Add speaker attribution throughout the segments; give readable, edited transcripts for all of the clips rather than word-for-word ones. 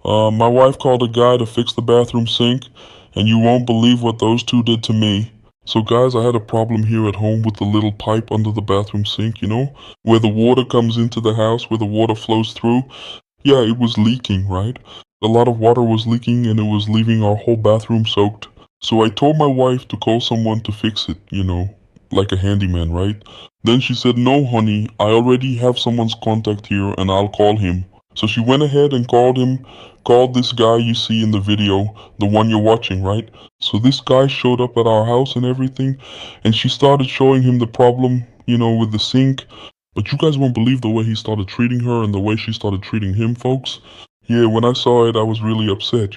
Speaker 1: My wife called a guy to fix the bathroom sink, and you won't believe what those two did to me. So guys, I had a problem here at home with the little pipe under the bathroom sink, where the water comes into the house, where the water flows through. Yeah, it was leaking, right? A lot of water was leaking and it was leaving our whole bathroom soaked. So I told my wife to call someone to fix it, like a handyman, right? Then she said, "No, honey, I already have someone's contact here and I'll call him." So she went ahead and called him, called this guy you see in the video, the one you're watching, right? So this guy showed up at our house and everything, and she started showing him the problem, with the sink. But you guys won't believe the way he started treating her and the way she started treating him, folks. Yeah, when I saw it, I was really upset.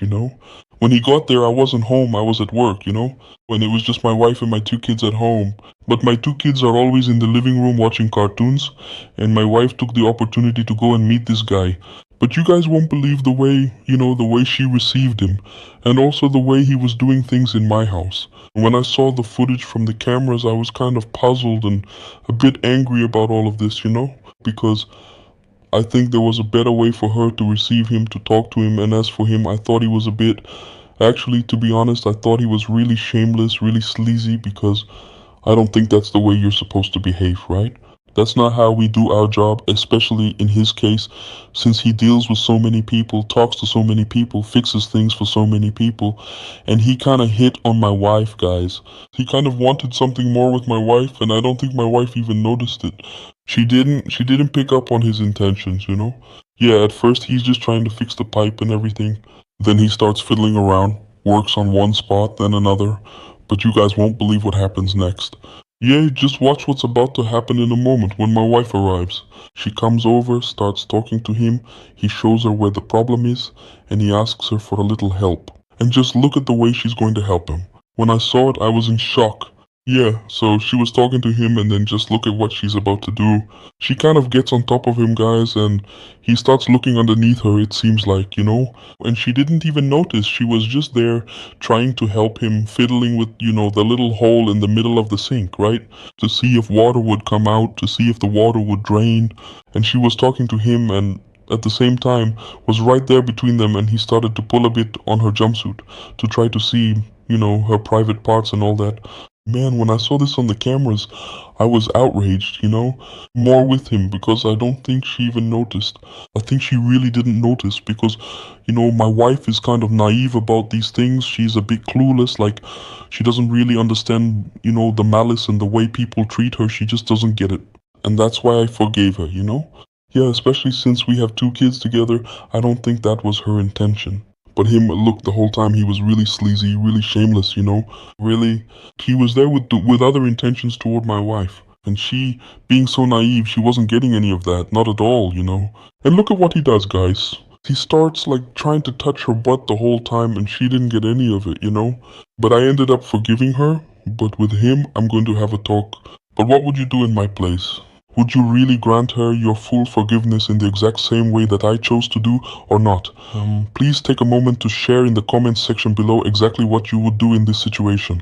Speaker 1: When he got there, I wasn't home, I was at work. When it was just my wife and my two kids at home. But my two kids are always in the living room watching cartoons, and my wife took the opportunity to go and meet this guy. But you guys won't believe the way she received him, and also the way he was doing things in my house. When I saw the footage from the cameras, I was kind of puzzled and a bit angry about all of this, because I think there was a better way for her to receive him, to talk to him, and as for him, I thought he was a bit, actually, to be honest, I thought he was really shameless, really sleazy, because I don't think that's the way you're supposed to behave, right? That's not how we do our job, especially in his case, since he deals with so many people, talks to so many people, fixes things for so many people, and he kind of hit on my wife, guys. He kind of wanted something more with my wife, and I don't think my wife even noticed it. She didn't pick up on his intentions. Yeah, at first he's just trying to fix the pipe and everything. Then he starts fiddling around, works on one spot, then another. But you guys won't believe what happens next. Yeah, just watch what's about to happen in a moment when my wife arrives. She comes over, starts talking to him, he shows her where the problem is, and he asks her for a little help. And just look at the way she's going to help him. When I saw it, I was in shock. Yeah, so she was talking to him and then just look at what she's about to do. She kind of gets on top of him, guys, and he starts looking underneath her, it seems like. And she didn't even notice. She was just there trying to help him, fiddling with the little hole in the middle of the sink, right? To see if water would come out, to see if the water would drain. And she was talking to him and at the same time was right there between them, and he started to pull a bit on her jumpsuit to try to see her private parts and all that. Man, when I saw this on the cameras, I was outraged, more with him because I don't think she even noticed. I think she really didn't notice because my wife is kind of naive about these things. She's a bit clueless, like she doesn't really understand the malice and the way people treat her. She just doesn't get it. And that's why I forgave her. Yeah, especially since we have two kids together, I don't think that was her intention. But him, look, the whole time he was really sleazy, really shameless. Really, he was there with other intentions toward my wife. And she, being so naive, she wasn't getting any of that, not at all. And look at what he does, guys. He starts like trying to touch her butt the whole time and she didn't get any of it. But I ended up forgiving her, but with him, I'm going to have a talk. But what would you do in my place? Would you really grant her your full forgiveness in the exact same way that I chose to do, or not? Please take a moment to share in the comments section below exactly what you would do in this situation.